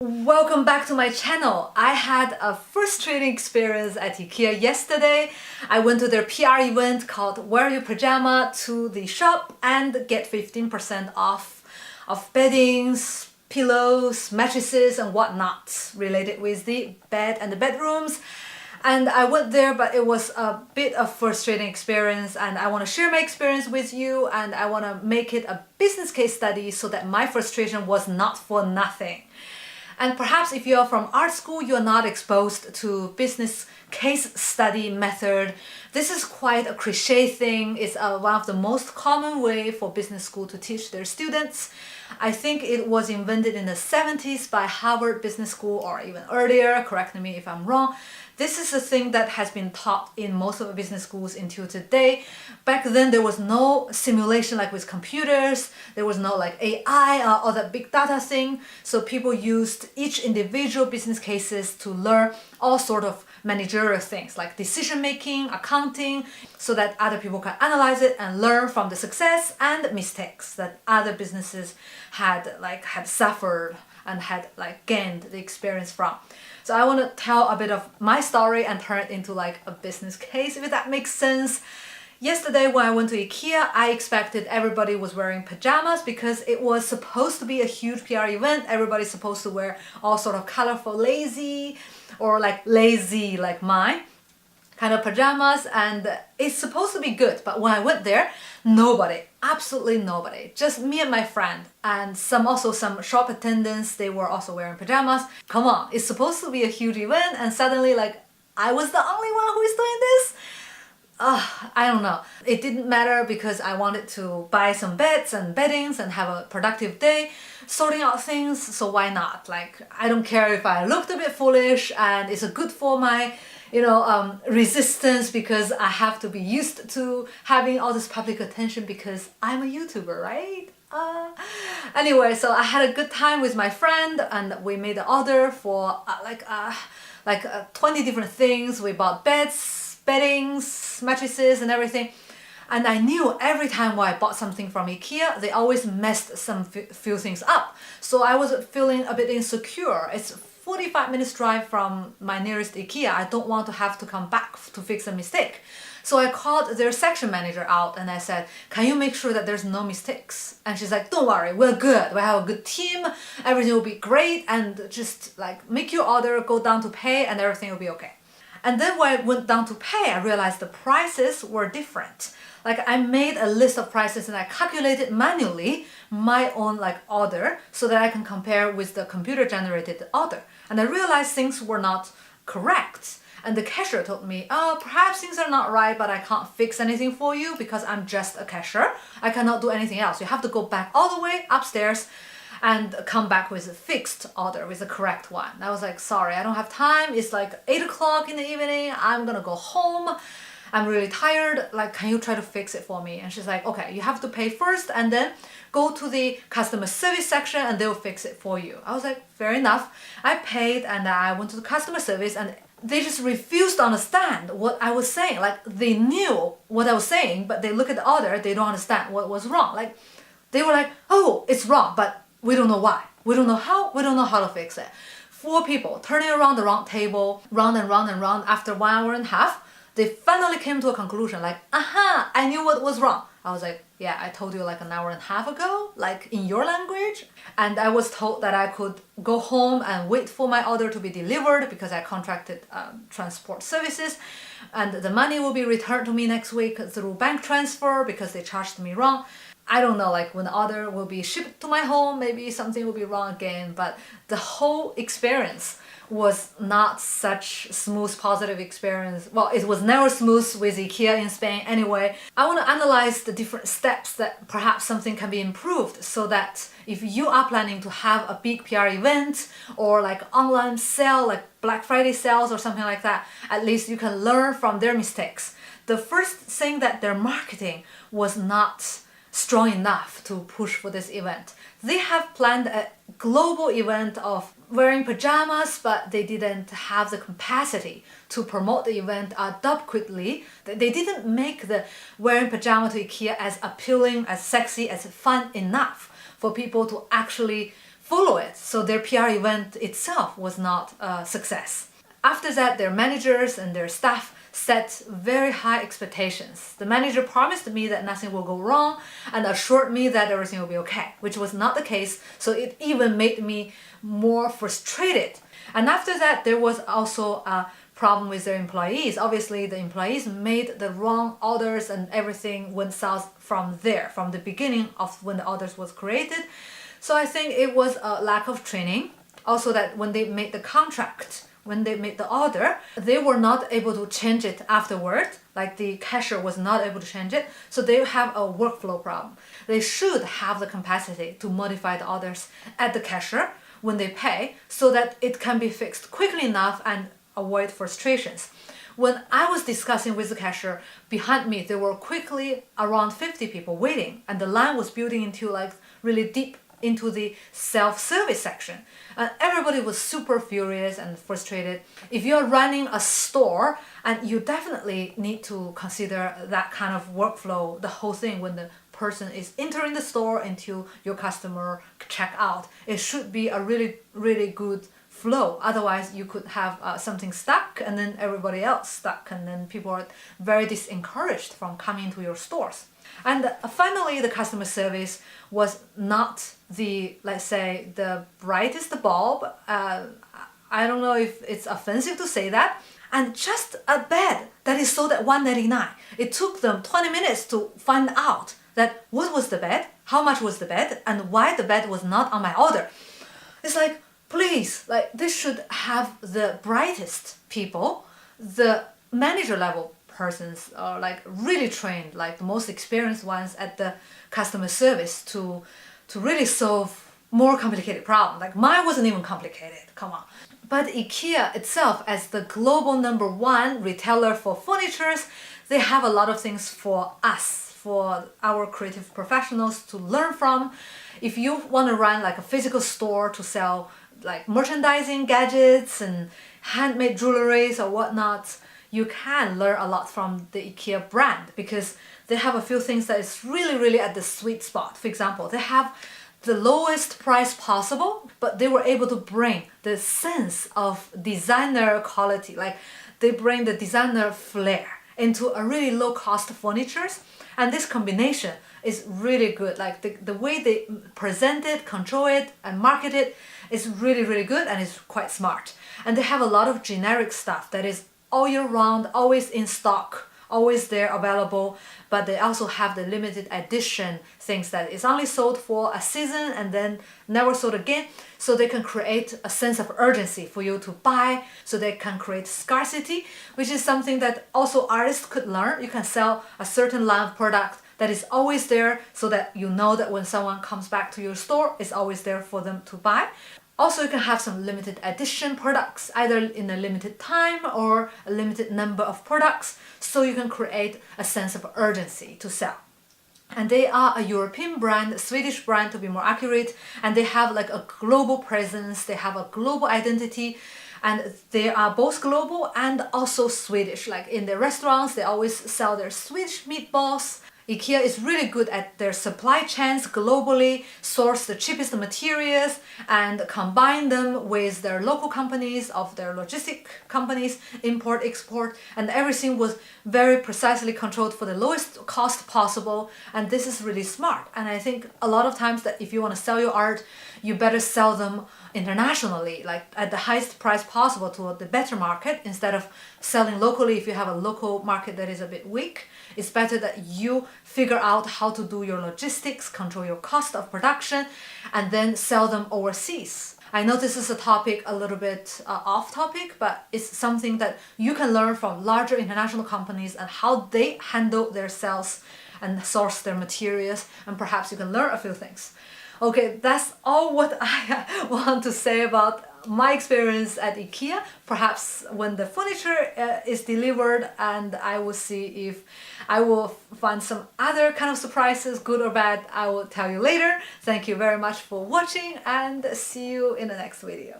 Welcome back to my channel. I had a frustrating experience at IKEA yesterday. I went to their PR event called Wear Your Pajama to the shop and get 15% off of beddings, pillows, mattresses and whatnot related with the bed and the bedrooms. And I went there, but it was a bit of frustrating experience, and I want to share my experience with you, and I want to make it a business case study so that my frustration was not for nothing. And perhaps if you're from art school, you're not exposed to business case study method. This is quite a cliche thing. It's one of the most common way for business school to teach their students. I think it was invented in the 70s by Harvard Business School or even earlier, correct me if I'm wrong. This is a thing that has been taught in most of the business schools until today. Back then there was no simulation like with computers, there was no like AI or that big data thing, so people used each individual business cases to learn all sort of managerial things like decision making, accounting, so that other people can analyze it and learn from the success and mistakes that other businesses had suffered and had gained the experience from. So I want to tell a bit of my story and turn it into like a business case, if that makes sense. Yesterday when I went to IKEA, I expected everybody was wearing pajamas because it was supposed to be a huge PR event. Everybody's supposed to wear all sort of colorful lazy or lazy like mine kind of pajamas, and it's supposed to be good. But when I went there, nobody, absolutely nobody, just me and my friend and some shop attendants, they were also wearing pajamas. Come on, it's supposed to be a huge event and suddenly I was the only one who is doing this? I don't know. It didn't matter because I wanted to buy some beds and beddings and have a productive day sorting out things, so why not? I don't care if I looked a bit foolish, and it's good for my resistance because I have to be used to having all this public attention because I'm a YouTuber, right? Anyway, so I had a good time with my friend and we made an order for 20 different things. We bought beds, beddings, mattresses and everything. And I knew every time when I bought something from IKEA, they always messed some few things up. So I was feeling a bit insecure. It's 45 minutes drive from my nearest IKEA. I don't want to have to come back to fix a mistake. So I called their section manager out and I said, can you make sure that there's no mistakes? And she's like, don't worry, we're good. We have a good team. Everything will be great. And just make your order, go down to pay and everything will be okay. And then when I went down to pay, I realized the prices were different. I made a list of prices and I calculated manually my own order so that I can compare with the computer generated order. And I realized things were not correct. And the cashier told me, oh, perhaps things are not right, but I can't fix anything for you because I'm just a cashier. I cannot do anything else. You have to go back all the way upstairs and come back with a fixed order, with the correct one. I was like, sorry, I don't have time. It's 8 o'clock in the evening. I'm gonna go home. I'm really tired. Can you try to fix it for me? And she's like, okay, you have to pay first and then go to the customer service section and they'll fix it for you. I was like, fair enough. I paid and I went to the customer service and they just refused to understand what I was saying. They knew what I was saying, but they look at the order, they don't understand what was wrong. They were like, oh, it's wrong, but we don't know why. We don't know how to fix it. 4 people turning around the wrong table, round and round and round. After 1 hour and a half, they finally came to a conclusion aha, I knew what was wrong. I was like, yeah, I told you an hour and a half ago, in your language. And I was told that I could go home and wait for my order to be delivered because I contracted transport services. And the money will be returned to me next week through bank transfer because they charged me wrong. I don't know, when the order will be shipped to my home, maybe something will be wrong again, but the whole experience was not such smooth, positive experience. Well, it was never smooth with IKEA in Spain anyway. I want to analyze the different steps that perhaps something can be improved so that if you are planning to have a big PR event or online sale, Black Friday sales or something like that, at least you can learn from their mistakes. The first thing that their marketing was not strong enough to push for this event. They have planned a global event of wearing pajamas, but they didn't have the capacity to promote the event adequately. They didn't make the wearing pajama to IKEA as appealing, as sexy, as fun enough for people to actually follow it. So their PR event itself was not a success. After that, their managers and their staff set very high expectations. The manager promised me that nothing will go wrong and assured me that everything will be okay, which was not the case. So it even made me more frustrated. And after that, there was also a problem with their employees. Obviously, the employees made the wrong orders and everything went south from there, from the beginning of when the orders was created. So I think it was a lack of training. Also that when they made the contract, when they made the order, they were not able to change it afterward. Like the cashier was not able to change it. So they have a workflow problem. They should have the capacity to modify the orders at the cashier when they pay so that it can be fixed quickly enough and avoid frustrations. When I was discussing with the cashier, behind me there were quickly around 50 people waiting, and the line was building into like really deep into the self-service section. And everybody was super furious and frustrated. If you're running a store, and you definitely need to consider that kind of workflow, the whole thing when the person is entering the store until your customer check out. It should be a really, really good flow. Otherwise, you could have something stuck and then everybody else stuck, and then people are very disencouraged from coming to your stores. And finally, the customer service was not the, let's say, the brightest bulb. I don't know if it's offensive to say that. And just a bed that is sold at $199. It took them 20 minutes to find out that what was the bed, how much was the bed, and why the bed was not on my order. It's like, please, like this should have the brightest people, the manager level persons are like really trained, like the most experienced ones at the customer service to really solve more complicated problems. Like mine wasn't even complicated, come on. But IKEA itself, as the global #1 retailer for furnitures, they have a lot of things for us, for our creative professionals to learn from. If you want to run like a physical store to sell like merchandising, gadgets and handmade jewelries or whatnot, you can learn a lot from the IKEA brand because they have a few things that is really, really at the sweet spot. For example, they have the lowest price possible, but they were able to bring the sense of designer quality, like they bring the designer flair into a really low cost furnitures. And this combination is really good. Like the way they present it, control it, and market it is really, really good and it's quite smart. And they have a lot of generic stuff that is all year round, always in stock, always there available, but they also have the limited edition things that is only sold for a season and then never sold again. So they can create a sense of urgency for you to buy, so they can create scarcity, which is something that also artists could learn. You can sell a certain line of product that is always there so that you know that when someone comes back to your store, it's always there for them to buy. Also, you can have some limited edition products, either in a limited time or a limited number of products, so you can create a sense of urgency to sell. And they are a European brand, a Swedish brand to be more accurate, and they have like a global presence, they have a global identity, and they are both global and also Swedish. Like in their restaurants, they always sell their Swedish meatballs. IKEA is really good at their supply chains globally, source the cheapest materials and combine them with their local companies of their logistic companies, import, export, and everything was very precisely controlled for the lowest cost possible. And this is really smart. And I think a lot of times that if you want to sell your art, you better sell them internationally, like at the highest price possible to the better market instead of selling locally. If you have a local market that is a bit weak, it's better that you figure out how to do your logistics, control your cost of production, and then sell them overseas. I know this is a topic a little bit off topic, but it's something that you can learn from larger international companies and how they handle their sales and source their materials, and perhaps you can learn a few things. Okay, that's all what I want to say about my experience at IKEA. Perhaps when the furniture is delivered, and I will see if I will find some other kind of surprises, good or bad, I will tell you later. Thank you very much for watching and see you in the next video.